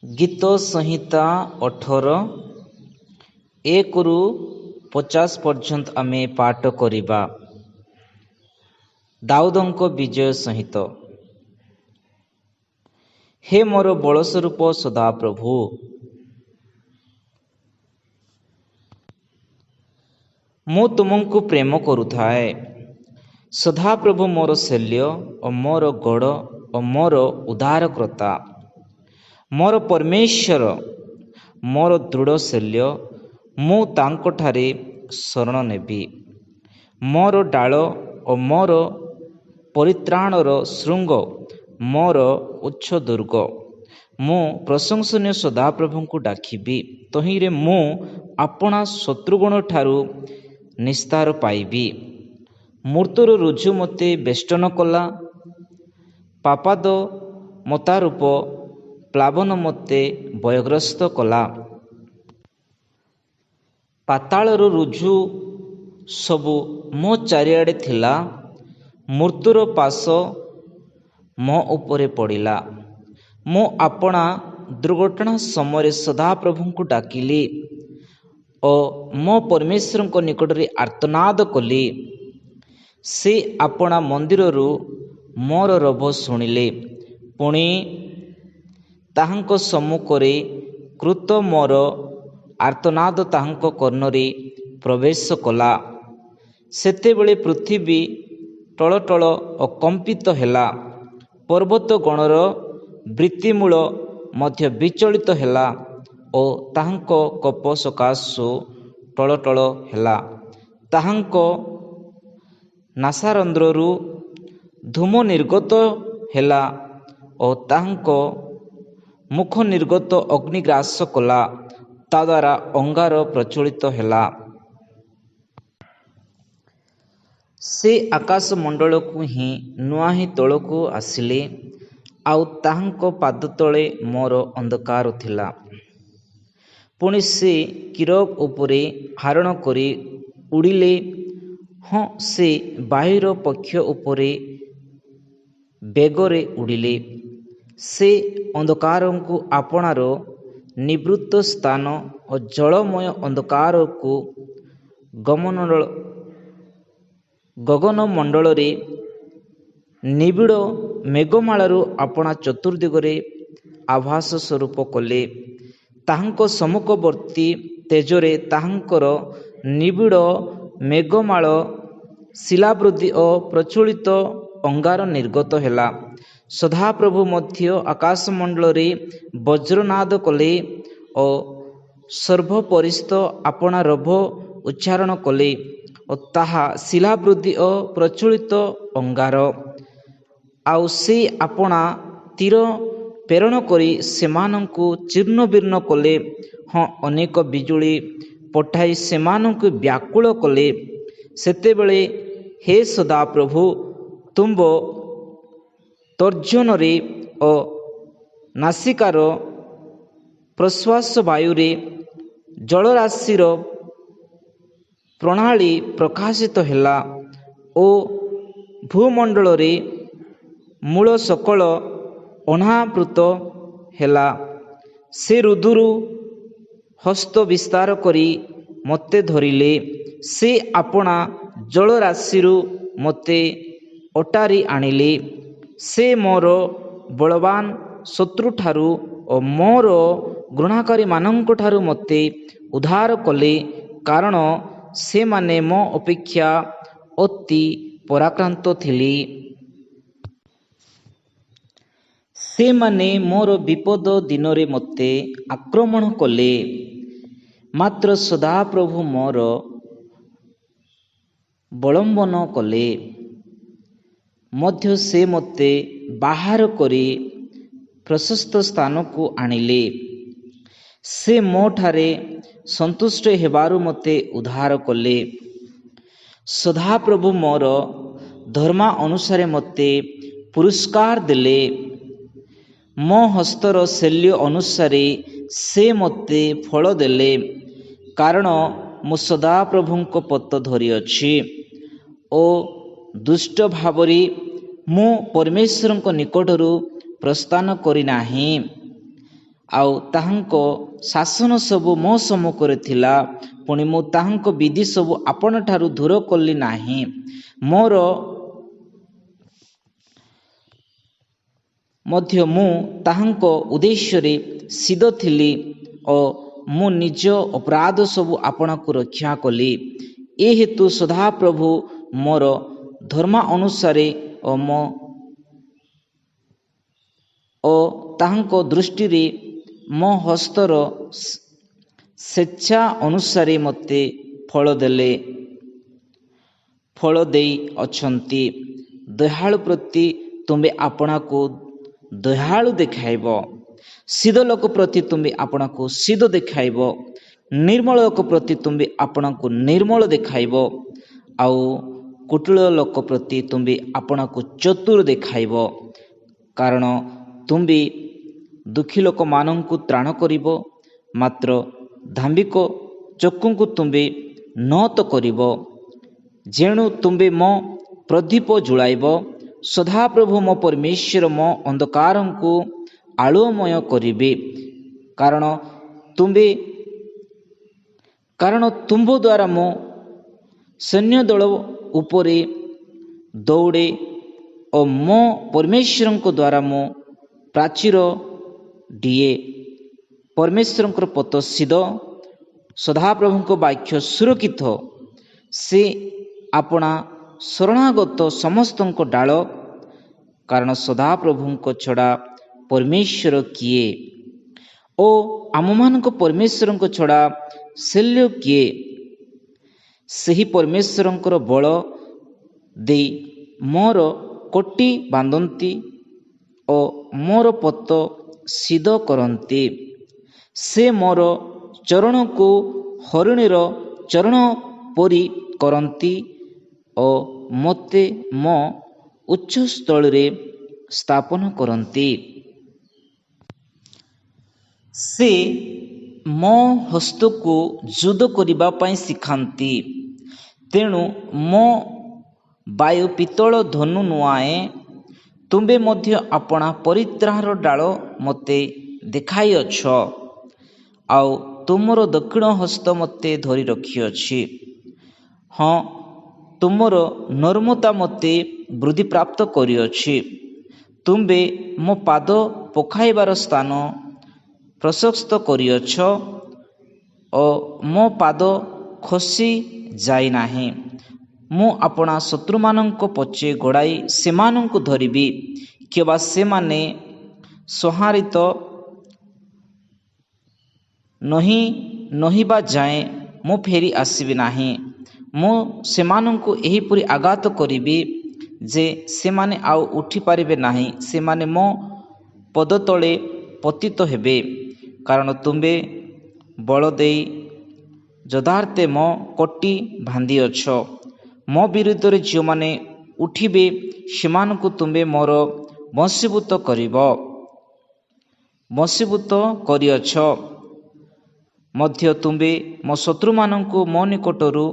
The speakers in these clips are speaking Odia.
ଗୀତ ସଂହିତା 18:1-50 ପର୍ଯ୍ୟନ୍ତ ଆମେ ପାଠ କରିବା। ଦାଉଦଙ୍କ ବିଜୟ ସହିତ। ହେ ମୋର ବଳସ୍ୱରୂପ ସଦାପ୍ରଭୁ, ମୁଁ ତୁମକୁ ପ୍ରେମ କରୁଥାଏ। ସଦାପ୍ରଭୁ ମୋର ଶଲ୍ୟ ଓ ମୋର ଗଡ଼ ଓ ମୋର ଉଦ୍ଧାରକର୍ତ୍ତା, ମୋର ପରମେଶ୍ୱର, ମୋର ଦୃଢ଼ ଶଲ୍ୟ, ମୁଁ ତାଙ୍କଠାରେ ଶରଣ ନେବି। ମୋର ଡାଳ ଓ ମୋର ପରିତ୍ରାଣର ଶୃଙ୍ଗ, ମୋର ଉଚ୍ଚ ଦୁର୍ଗ। ମୁଁ ପ୍ରଶଂସନୀୟ ସଦାପ୍ରଭୁଙ୍କୁ ଡାକିବି। ତହିଁରେ ମୁଁ ଆପଣା ଶତ୍ରୁଗଣଠାରୁ ନିସ୍ତାର ପାଇବି। ମୃତ୍ୟୁର ରୁଜୁ ମୋତେ ବେଷ୍ଟନ କଲା, ପାପାଦ ମତାରୂପ ପ୍ଲାବନ ମୋତେ ଭୟଗ୍ରସ୍ତ କଲା। ପାତାଳର ରୁଜୁ ସବୁ ମୋ ଚାରିଆଡ଼େ ଥିଲା, ମୃତ୍ୟୁର ପାଶ ମୋ ଉପରେ ପଡ଼ିଲା। ମୁଁ ଆପଣା ଦୁର୍ଘଟଣା ସମୟରେ ସଦାପ୍ରଭୁଙ୍କୁ ଡାକିଲି ଓ ମୋ ପରମେଶ୍ୱରଙ୍କ ନିକଟରେ ଆର୍ତ୍ତନାଦ କଲି। ସେ ଆପଣା ମନ୍ଦିରରୁ ମୋର ରୋଧ ଶୁଣିଲେ। ପୁଣି ତାହାଙ୍କ ସମ୍ମୁଖରେ କୃତ ମୋର ଆର୍ତ୍ତନାଦ ତାହାଙ୍କ କର୍ଣ୍ଣରେ ପ୍ରବେଶ କଲା। ସେତେବେଳେ ପୃଥିବୀ ଟଳଟଳ ଓ କମ୍ପିତ ହେଲା, ପର୍ବତ ଗଣର ଭିତ୍ତିମୂଳ ମଧ୍ୟ ବିଚଳିତ ହେଲା ଓ ତାହାଙ୍କ କୋପ ସକାଶୁ ଟଳଟଳ ହେଲା। ତାହାଙ୍କ ନାସାରନ୍ଧ୍ରରୁ ଧୂମ ନିର୍ଗତ ହେଲା ଓ ତାହାଙ୍କ ମୁଖ ନିର୍ଗତ ଅଗ୍ନି ଗ୍ରାସ କଲା। ତାଦ୍ୱାରା ଅଙ୍ଗାର ପ୍ରଜ୍ୱଳିତ ହେଲା। ସେ ଆକାଶମଣ୍ଡଳକୁ ହିଁ ନୁଆଁହି ତଳକୁ ଆସିଲେ, ଆଉ ତାହାଙ୍କ ପାଦତଳେ ମୋର ଅନ୍ଧକାର ଥିଲା। ପୁଣି ସେ କିରବ ଉପରେ ଆରୋହଣ କରି ଉଡ଼ିଲେ। ହଁ, ସେ ବାୟୁର ପକ୍ଷ ଉପରେ ବେଗରେ ଉଡ଼ିଲେ। ସେ ଅନ୍ଧକାରକୁ ଆପଣାର ନିବୃତ୍ତ ସ୍ଥାନ ଓ ଜଳମୟ ଅନ୍ଧକାରକୁ ଗଗନମଣ୍ଡଳରେ ନିବିଡ଼ ମେଘମାଳାରୁ ଆପଣା ଚତୁର୍ଦ୍ଦିଗରେ ଆଭାସ ସ୍ୱରୂପ କଲେ। ତାହାଙ୍କ ସମ୍ମୁଖବର୍ତ୍ତୀ ତେଜରେ ତାହାଙ୍କର ନିବିଡ଼ ମେଘମାଳ, ଶିଳାବୃଷ୍ଟି ଓ ପ୍ରଜ୍ୱଳିତ ଅଙ୍ଗାର ନିର୍ଗତ ହେଲା। ସଦାପ୍ରଭୁ ମଧ୍ୟ ଆକାଶମଣ୍ଡଳରେ ବଜ୍ରନାଦ କଲେ ଓ ସର୍ବପରିସ୍ଥ ଆପଣା ରୋଧ ଉଚ୍ଚାରଣ କଲେ, ଓ ତାହା ଶିଳାବୃଷ୍ଟି ଓ ପ୍ରଜ୍ୱଳିତ ଅଙ୍ଗାର। ଆଉ ସେ ଆପଣା ତୀର ପ୍ରେରଣ କରି ସେମାନଙ୍କୁ ଚୂର୍ଣ୍ଣବିର୍ଣ୍ଣ କଲେ। ହଁ, ଅନେକ ବିଜୁଳି ପଠାଇ ସେମାନଙ୍କୁ ବ୍ୟାକୁଳ କଲେ। ସେତେବେଳେ ହେ ସଦାପ୍ରଭୁ, ତୁମ୍ଭ ତର୍ଜନରେ ଓ ନାସିକାର ପ୍ରଶ୍ୱାସ ବାୟୁରେ ଜଳରାଶିର ପ୍ରଣାଳୀ ପ୍ରକାଶିତ ହେଲା ଓ ଭୂମଣ୍ଡଳରେ ମୂଳ ସକଳ ଅନାବୃତ ହେଲା। ସେ ରୁଦ୍ଧରୁ ହସ୍ତ ବିସ୍ତାର କରି ମୋତେ ଧରିଲେ। ସେ ଆପଣା ଜଳରାଶିରୁ ମୋତେ ଅଟାରି ଆଣିଲେ। ସେ ମୋର ବଳବାନ ଶତ୍ରୁଠାରୁ ଓ ମୋର ଘୃଣାକାରୀମାନଙ୍କଠାରୁ ମୋତେ ଉଦ୍ଧାର କଲେ, କାରଣ ସେମାନେ ମୋ ଅପେକ୍ଷା ଅତି ପରାକ୍ରାନ୍ତ ଥିଲେ। ସେମାନେ ମୋର ବିପଦ ଦିନରେ ମୋତେ ଆକ୍ରମଣ କଲେ, ମାତ୍ର ସଦାପ୍ରଭୁ ମୋର ଅବଲମ୍ବନ କଲେ। ମଧ୍ୟ ସେ ମୋତେ ବାହାର କରି ପ୍ରଶସ୍ତ ସ୍ଥାନକୁ ଆଣିଲେ। ସେ ମୋଠାରେ ସନ୍ତୁଷ୍ଟ ହେବାରୁ ମୋତେ ଉଦ୍ଧାର କଲେ। ସଦାପ୍ରଭୁ ମୋର ଧର୍ମାନୁସାରେ ମୋତେ ପୁରସ୍କାର ଦେଲେ। ମୋ ହସ୍ତର ଶଲ୍ୟ ଅନୁସାରେ ସେ ମୋତେ ଫଳ ଦେଲେ, କାରଣ ମୁଁ ସଦାପ୍ରଭୁଙ୍କ ପଥ ଧରିଅଛି ଓ ଦୁଷ୍ଟ ଭାବରେ ମୁଁ ପରମେଶ୍ୱରଙ୍କ ନିକଟରୁ ପ୍ରସ୍ଥାନ କରିନାହିଁ। ଆଉ ତାହାଙ୍କ ଶାସନ ସବୁ ମୋ ସମ୍ମୁଖରେ ଥିଲା। ପୁଣି ମୁଁ ତାହାଙ୍କ ବିଧି ସବୁ ଆପଣଠାରୁ ଦୂର କଲି ନାହିଁ। ମୋର ମଧ୍ୟ ମୁଁ ତାହାଙ୍କ ଉଦ୍ଦେଶ୍ୟରେ ସିଦ୍ଧ ଥିଲି ଓ ମୁଁ ନିଜ ଅପରାଧ ସବୁ ଆପଣଙ୍କୁ ରକ୍ଷା କଲି। ଏ ହେତୁ ସଦାପ୍ରଭୁ ମୋର ଧର୍ମ ଅନୁସାରେ ଓ ତାହାଙ୍କ ଦୃଷ୍ଟିରେ ମୋ ହସ୍ତର ସ୍ୱେଚ୍ଛା ଅନୁସାରେ ମୋତେ ଫଳ ଦେଇ ଅଛନ୍ତି। ଦୟାଳୁ ପ୍ରତି ତୁମେ ଆପଣାକୁ ଦୟାଳୁ ଦେଖାଇବ, ସିଦ୍ଧ ଲୋକ ପ୍ରତି ତୁମେ ଆପଣଙ୍କୁ ସିଦ୍ଧ ଦେଖାଇବ, ନିର୍ମଳ ଲୋକ ପ୍ରତି ତୁମେ ଆପଣଙ୍କୁ ନିର୍ମଳ ଦେଖାଇବ, ଆଉ କୁଟିଳ ଲୋକ ପ୍ରତି ତୁମେ ଆପଣଙ୍କୁ ଚତୁର ଦେଖାଇବ। କାରଣ ତୁମେ ଦୁଃଖୀ ଲୋକମାନଙ୍କୁ ତ୍ରାଣ କରିବ, ମାତ୍ର ଧାର୍ମିକ ଚକ୍ଷୁଙ୍କୁ ତୁମେ ନତ କରିବ। ଯେଣୁ ତୁମେ ମୋ ପ୍ରଦୀପ ଜଳାଇବ, ସଦାପ୍ରଭୁ ମୋ ପରମେଶ୍ୱର ମୋ ଅନ୍ଧକାରଙ୍କୁ ଆଲୋକମୟ କରିବେ। କାରଣ ତୁମ୍ଭ ଦ୍ୱାରା ମୁଁ ସୈନ୍ୟ ଦଳ ଉପରେ ଦୌଡ଼େ ଓ ମୋ ପରମେଶ୍ୱରଙ୍କ ଦ୍ୱାରା ମୁଁ ପ୍ରାଚୀର ଡିଏ। ପରମେଶ୍ୱରଙ୍କର ପଥ ସିଦ୍ଧ, ସଦାପ୍ରଭୁଙ୍କ ବାକ୍ୟ ସୁରକ୍ଷିତ। ସେ ଆପଣା ଶରଣାଗତ ସମସ୍ତଙ୍କ ଡାଳ। କାରଣ ସଦାପ୍ରଭୁଙ୍କ ଛଡ଼ା ପରମେଶ୍ୱର କିଏ ଓ ଆମମାନଙ୍କ ପରମେଶ୍ୱରଙ୍କ ଛଡ଼ା ଶଲ୍ୟ କିଏ? ସେହି ପରମେଶ୍ୱରଙ୍କର ବଳ ଦେଇ ମୋର କୋଟି ବାନ୍ଧନ୍ତି ଓ ମୋର ପଥ ସିଦ୍ଧ କରନ୍ତି। ସେ ମୋର ଚରଣକୁ ହରିଣୀର ଚରଣ ପରି କରନ୍ତି ଓ ମୋତେ ମୋ ଉଚ୍ଚସ୍ଥଳରେ ସ୍ଥାପନ କରନ୍ତି। ସେ ମୋ ହସ୍ତକୁ ଯୁଦ୍ଧ କରିବା ପାଇଁ ଶିଖାନ୍ତି। ତେଣୁ ମୋ ବାୟୁ ପିତ୍ତଳ ଧନୁ ନୁଆଁଏ। ତୁମେ ମଧ୍ୟ ଆପଣା ପରିତ୍ରାଣର ଡାଳ ମୋତେ ଦେଖାଇଅଛ, ଆଉ ତୁମର ଦକ୍ଷିଣ ହସ୍ତ ମୋତେ ଧରି ରଖିଅଛି। ହଁ, ତୁମର ନମ୍ରତା ମୋତେ ବୃଦ୍ଧିପ୍ରାପ୍ତ କରିଅଛି। ତୁମେ ମୋ ପାଦ ପକାଇବାର ସ୍ଥାନ ପ୍ରଶସ୍ତ କରିଅଛ ଓ ମୋ ପାଦ ଖସି ଯାଇନାହିଁ। ମୁଁ ଆପଣା ଶତ୍ରୁମାନଙ୍କ ପଛେ ଗୋଡ଼ାଇ ସେମାନଙ୍କୁ ଧରିବି, କିମ୍ବା ସେମାନେ ସଂହୃତ ନହେବା ଯାଏଁ ମୁଁ ଫେରି ଆସିବି ନାହିଁ। ମୁଁ ସେମାନଙ୍କୁ ଏହିପରି ଆଘାତ କରିବି ଯେ ସେମାନେ ଆଉ ଉଠିପାରିବେ ନାହିଁ। ସେମାନେ ମୋ ପଦତଳେ ପତିତ ହେବେ। କାରଣ ତୁମେ ବଳ ଦେଇ ଯଥାର୍ଥେ ମୋ କଟି ବାନ୍ଧିଅଛ। ମୋ ବିରୁଦ୍ଧରେ ଯେଉଁମାନେ ଉଠିବେ ସେମାନଙ୍କୁ ତୁମେ ମୋର ବଶୀଭୂତ କରିଅଛ। ମଧ୍ୟ ତୁମେ ମୋ ଶତ୍ରୁମାନଙ୍କୁ ମୋ ନିକଟରୁ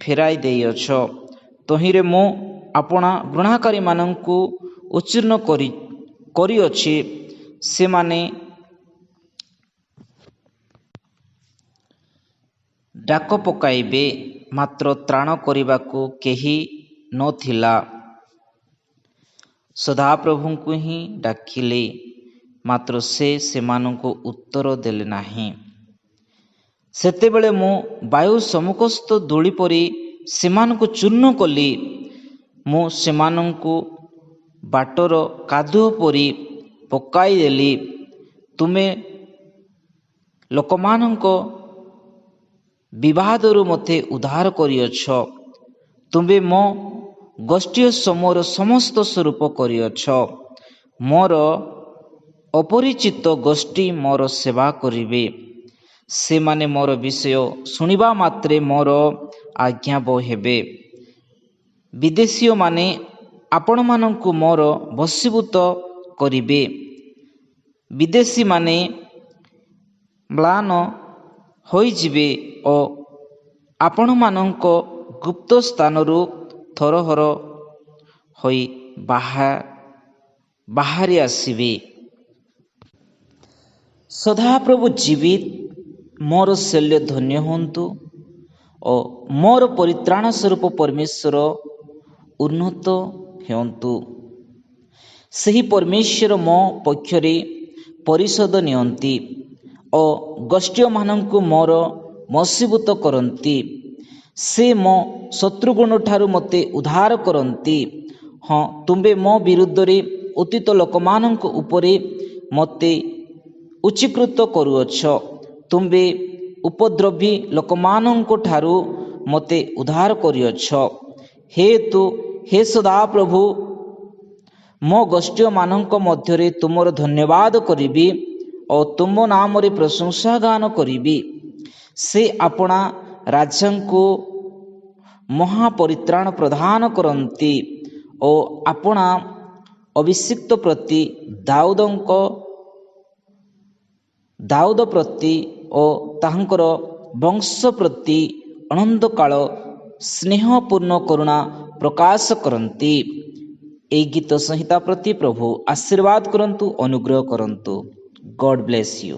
ଫେରାଇ ଦେଇଅଛ। ତହିଁରେ ମୁଁ ଆପଣା ଘୃଣାକାରୀମାନଙ୍କୁ ଉଚ୍ଛନ୍ନ କରିଅଛି। ସେମାନେ ଡାକ ପକାଇବେ, ମାତ୍ର ତ୍ରାଣ କରିବାକୁ କେହି ନଥିଲା। ସଦାପ୍ରଭୁଙ୍କୁ ହିଁ ଡାକିଲେ, ମାତ୍ର ସେ ସେମାନଙ୍କୁ ଉତ୍ତର ଦେଲେ ନାହିଁ। ସେତେବେଳେ ମୁଁ ବାୟୁ ସମ୍ମୁଖସ୍ଥ ଧୂଳି ପରି ସେମାନଙ୍କୁ ଚୂର୍ଣ୍ଣ କଲି। ମୁଁ ସେମାନଙ୍କୁ ବାଟର କାଦୁଅ ପରି ପକାଇଦେଲି। ତୁମେ ଲୋକମାନଙ୍କ ବିବାଦରୁ ମୋତେ ଉଦ୍ଧାର କରିଅଛ। ତୁମେ ମୋ ଗୋଷ୍ଠୀ ସମୂହର ସମସ୍ତ ସ୍ୱରୂପ କରିଅଛ। ମୋର ଅପରିଚିତ ଗୋଷ୍ଠୀ ମୋର ସେବା କରିବେ। ସେମାନେ ମୋର ବିଷୟ ଶୁଣିବା ମାତ୍ରେ ମୋର ଆଜ୍ଞାବହ ହେବେ। ବିଦେଶୀୟମାନେ ଆପଣମାନଙ୍କୁ ମୋର ବଶୀଭୂତ କରିବେ। ବିଦେଶୀମାନେ ମ୍ଳାନ ହୋଇଯିବେ ଓ ଆପଣମାନଙ୍କ ଗୁପ୍ତ ସ୍ଥାନରୁ ଥରହର ହୋଇ ବାହାରି ଆସିବେ। ସଦାପ୍ରଭୁ ଜୀବିତ ମୋର ଶଲ୍ୟ ଧନ୍ୟ ହୁଅନ୍ତୁ ଓ ମୋର ପରିତ୍ରାଣ ସ୍ୱରୂପ ପରମେଶ୍ୱର ଉନ୍ନତ ହୁଅନ୍ତୁ। ସେହି ପରମେଶ୍ୱର ମୋ ପକ୍ଷରେ ପରିଶୋଧ ନିଅନ୍ତି ଓ ଗୋଷ୍ଠୀୟମାନଙ୍କୁ ମୋର ବଶୀଭୂତ କରନ୍ତି। ସେ ମୋ ଶତ୍ରୁଗଣଠାରୁ ମୋତେ ଉଦ୍ଧାର କରନ୍ତି। ହଁ, ତୁମ୍ଭେ ମୋ ବିରୁଦ୍ଧରେ ଅତୀତ ଲୋକମାନଙ୍କ ଉପରେ ମୋତେ ଉଚ୍ଚୀକୃତ କରୁଅଛ। ତୁମ୍ଭେ ଉପଦ୍ରବୀ ଲୋକମାନଙ୍କ ଠାରୁ ମୋତେ ଉଦ୍ଧାର କରିଅଛ। ହେ ସଦାପ୍ରଭୁ, ମୋ ଗୋଷ୍ଠୀୟମାନଙ୍କ ମଧ୍ୟରେ ତୁମର ଧନ୍ୟବାଦ କରିବି ଓ ତୁମ ନାମରେ ପ୍ରଶଂସା ଗାନ କରିବି। ସେ ଆପଣା ରାଜାଙ୍କୁ ମହାପରିତ୍ରାଣ ପ୍ରଦାନ କରନ୍ତି ଓ ଆପଣା ଅଭିଷିକ୍ତ ପ୍ରତି ଦାଉଦ ପ୍ରତି ଓ ତାହାଙ୍କର ବଂଶ ପ୍ରତି ଅନନ୍ତକାଳ ସ୍ନେହପୂର୍ଣ୍ଣ କରୁଣା ପ୍ରକାଶ କରନ୍ତି। ଏହି ଗୀତ ସଂହିତା ପ୍ରତି ପ୍ରଭୁ ଆଶୀର୍ବାଦ କରନ୍ତୁ, ଅନୁଗ୍ରହ କରନ୍ତୁ। ଗଡ୍ ବ୍ଲେସ୍ ୟୁ।